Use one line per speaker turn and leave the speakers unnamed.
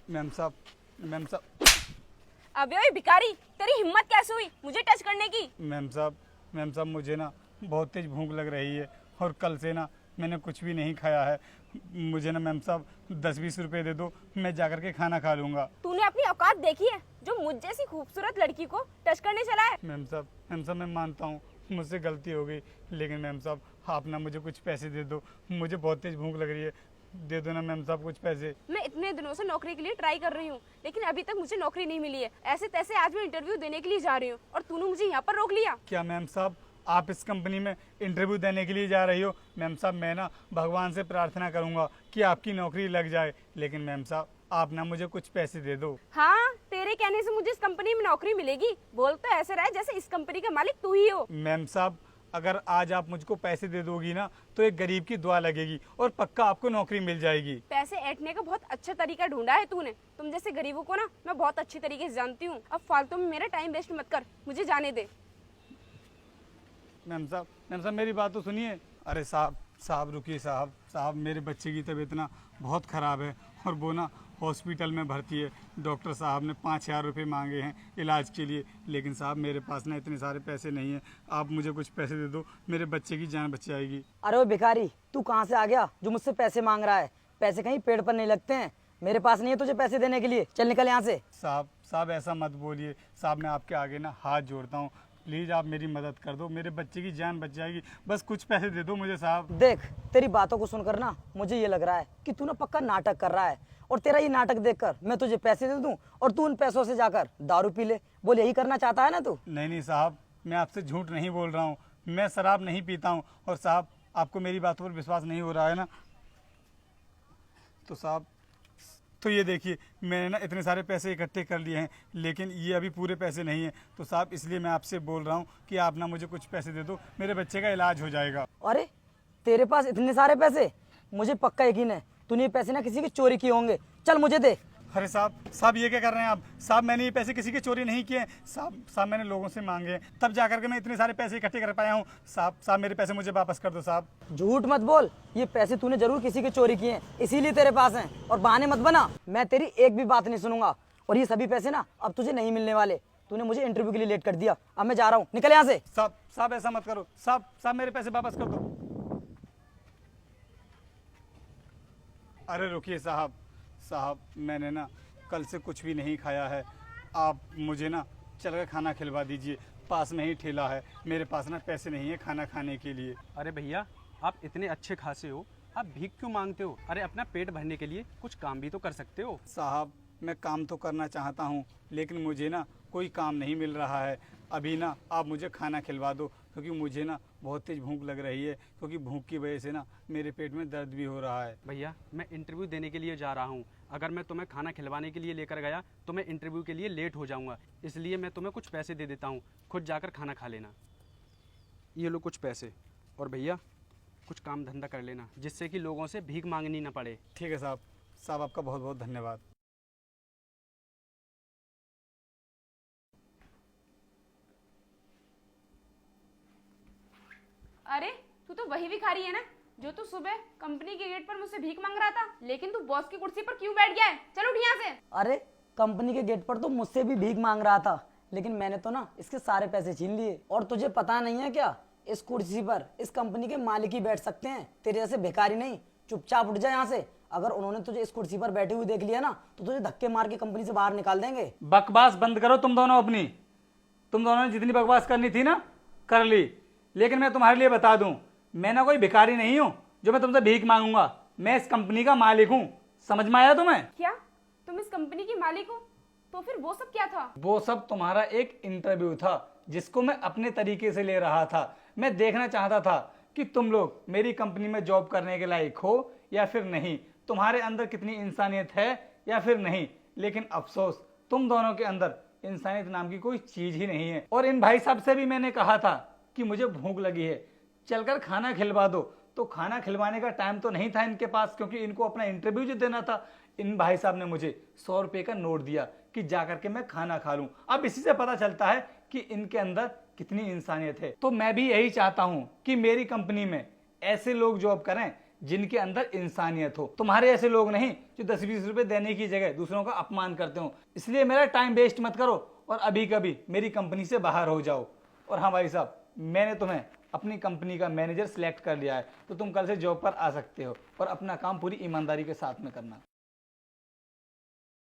Ma'am साहब
अबे ओए भिखारी, तेरी हिम्मत कैसे हुई मुझे टच करने की?
मैम साहब मुझे ना बहुत तेज भूख लग रही है और कल से ना मैंने कुछ भी नहीं खाया है। मुझे ना मैम साहब 10-20 रुपए दे दो, मैं जाकर के खाना खा लूँगा।
तूने अपनी औकात देखी है जो मुझ जैसी खूबसूरत लड़की को टच करने चला है?
मैम साहब मैं मानता हूँ मुझसे गलती हो गई, लेकिन मैम साहब आप ना मुझे कुछ पैसे दे दो, मुझे बहुत तेज भूख लग रही है। दे दो ना मैम साहब कुछ पैसे।
मैं इतने दिनों से नौकरी के लिए ट्राई कर रही हूँ, लेकिन अभी तक मुझे नौकरी नहीं मिली है। ऐसे तैसे आज मैं इंटरव्यू देने के लिए जा रही हूँ और तूने मुझे यहाँ पर रोक लिया।
क्या मैम साहब आप इस कंपनी में इंटरव्यू देने के लिए जा रही हो? मैम साहब मैं ना भगवान से प्रार्थना करूंगा कि आपकी नौकरी लग जाए, लेकिन मैम साहब आप ना मुझे कुछ पैसे दे दो।
हाँ, तेरे कहने से मुझे इस कंपनी में नौकरी मिलेगी? बोल तो ऐसे रहा है जैसे इस कंपनी का मालिक तू ही हो।
मैम साहब अगर आज आप मुझको पैसे दे दोगी ना तो एक गरीब की दुआ लगेगी और पक्का आपको नौकरी मिल जाएगी।
पैसे ऐंठने का बहुत अच्छा तरीका ढूंढा है तूने। तुम जैसे गरीबों को ना मैं बहुत अच्छी तरीके से जानती हूँ। अब फालतू में मेरा टाइम वेस्ट मत कर, मुझे जाने दे।
मैम साहब मेरी बात तो सुनिए। अरे साहब रुकिए साहब मेरे बच्चे की तबीयत ना बहुत ख़राब है और वो ना हॉस्पिटल में भर्ती है। डॉक्टर साहब ने 5,000 रुपये मांगे हैं इलाज के लिए, लेकिन साहब मेरे पास ना इतने सारे पैसे नहीं हैं। आप मुझे कुछ पैसे दे दो, मेरे बच्चे की जान बच जाएगी।
अरे वो भिखारी, तू कहाँ से आ गया जो मुझसे पैसे मांग रहा है? पैसे कहीं पेड़ पर नहीं लगते हैं। मेरे पास नहीं है तुझे पैसे देने के लिए, चल निकल यहाँ से।
साहब ऐसा मत बोलिए साहब, मैं आपके आगे ना हाथ जोड़ता हूँ, प्लीज़ आप मेरी मदद कर दो, मेरे बच्चे की जान बच जाएगी, बस कुछ पैसे दे दो मुझे साहब।
देख, तेरी बातों को सुनकर ना मुझे ये लग रहा है कि तू ना पक्का नाटक कर रहा है, और तेरा ये नाटक देखकर मैं तुझे पैसे दे दूं और तू उन पैसों से जाकर दारू पी ले। बोल, यही करना चाहता है ना तू?
नहीं साहब, मैं आपसे झूठ नहीं बोल रहा हूँ, मैं शराब नहीं पीता हूँ। और साहब आपको मेरी बातों पर विश्वास नहीं हो रहा है ना, तो साहब तो ये देखिए मैंने ना इतने सारे पैसे इकट्ठे कर लिए हैं, लेकिन ये अभी पूरे पैसे नहीं हैं। तो साहब इसलिए मैं आपसे बोल रहा हूँ कि आप ना मुझे कुछ पैसे दे दो, मेरे बच्चे का इलाज हो जाएगा।
अरे तेरे पास इतने सारे पैसे? मुझे पक्का यकीन है तूने ये पैसे ना किसी की चोरी किए होंगे। चल मुझे दे।
अरे साहब ये क्या कर रहे हैं आप? साहब मैंने ये पैसे किसी की चोरी नहीं किए हैं साहब मैंने लोगों से मांगे हैं, तब जाकर के मैं इतने सारे पैसे इकट्ठे कर पाया हूँ। साहब मेरे पैसे मुझे वापस कर दो साहब।
झूठ मत बोल, ये पैसे तूने जरूर किसी की चोरी किए हैं, इसीलिए तेरे पास हैं। और बहाने मत बना, मैं तेरी एक भी बात नहीं सुनूंगा। और ये सभी पैसे ना अब तुझे नहीं मिलने वाले। तूने मुझे इंटरव्यू के लिए लेट कर दिया, अब मैं जा रहा हूँ, निकल यहाँ से।
साहब ऐसा मत करो साहब मेरे पैसे वापस कर दो। अरे रुकिए साहब मैंने ना कल से कुछ भी नहीं खाया है, आप मुझे ना चलकर खाना खिलवा दीजिए, पास में ही ठेला है, मेरे पास ना पैसे नहीं है खाना खाने के लिए।
अरे भैया, आप इतने अच्छे खासे हो, आप भीख क्यों मांगते हो? अरे अपना पेट भरने के लिए कुछ काम भी तो कर सकते हो।
साहब मैं काम तो करना चाहता हूँ, लेकिन मुझे ना कोई काम नहीं मिल रहा है। अभी ना आप मुझे खाना खिलवा दो, क्योंकि मुझे ना बहुत तेज भूख लग रही है, क्योंकि भूख की वजह से ना मेरे पेट में दर्द भी हो रहा है।
भैया मैं इंटरव्यू देने के लिए जा रहा हूँ, अगर मैं तुम्हें खाना खिलवाने के लिए लेकर गया तो मैं इंटरव्यू के लिए लेट हो जाऊँगा, इसलिए मैं तुम्हें कुछ पैसे दे देता हूँ, खुद जाकर खाना खा लेना। ये लो कुछ पैसे, और भैया कुछ काम धंधा कर लेना जिससे कि लोगों से भीख मांगनी ना पड़े।
ठीक है साहब आपका बहुत बहुत धन्यवाद।
अरे तू तो वही भिखारी है ना जो तू सुबह कंपनी के गेट पर मुझसे भीख मांग रहा था, लेकिन तू बॉस की कुर्सी पर क्यों बैठ गया है? चलो उठ यहाँ से।
अरे कंपनी के गेट पर तो मुझसे भी भीख मांग रहा था, लेकिन मैंने तो ना इसके सारे पैसे छीन लिए। और तुझे पता नहीं है क्या, इस कुर्सी पर इस कंपनी के मालिक ही बैठ सकते हैं, तेरे जैसे भिखारी नहीं। चुपचाप उठ जा यहाँ से, अगर उन्होंने तुझे इस कुर्सी पर बैठे हुए देख लिया ना तो तुझे धक्के मार के कंपनी से बाहर निकाल देंगे।
बकवास बंद करो तुम दोनों अपनी। तुम दोनों ने जितनी बकवास करनी थी ना कर ली, लेकिन मैं तुम्हारे लिए बता दूं, मैं ना कोई भिखारी नहीं हूं जो मैं तुमसे भीख मांगूंगा। मैं इस कंपनी का मालिक हूं, समझ में आया तुम्हें?
क्या तुम इस कंपनी के मालिक हो? तो फिर वो सब क्या था?
वो सब तुम्हारा एक इंटरव्यू था जिसको मैं अपने तरीके से ले रहा था। मैं देखना चाहता था कि तुम लोग मेरी कंपनी में जॉब करने के लायक हो या फिर नहीं, तुम्हारे अंदर कितनी इंसानियत है या फिर नहीं। लेकिन अफसोस तुम दोनों के अंदर इंसानियत नाम की कोई चीज ही नहीं है। और इन भाई साहब से भी मैंने कहा था कि मुझे भूख लगी है, चलकर खाना खिलवा दो, तो खाना खिलवाने का टाइम तो नहीं था इनके पास, क्योंकि इनको अपना इंटरव्यू जो देना था। इन भाई साहब ने मुझे 100 रुपए का नोट दिया कि जाकर के मैं खाना खा लूं। अब इसी से पता चलता है कि इनके अंदर कितनी इंसानियत है। तो मैं भी यही चाहता हूं कि मेरी कंपनी में ऐसे लोग जॉब करें जिनके अंदर इंसानियत हो। तुम्हारे ऐसे लोग नहीं जो 10-20 रुपए देने की जगह दूसरों का अपमान करते हो। इसलिए मेरा टाइम वेस्ट मत करो और अभी कभी मेरी कंपनी से बाहर हो जाओ। और हाँ भाई साहब, मैंने तुम्हें अपनी कंपनी का मैनेजर सिलेक्ट कर लिया है, तो तुम कल से जॉब पर आ सकते हो और अपना काम पूरी ईमानदारी के साथ में करना।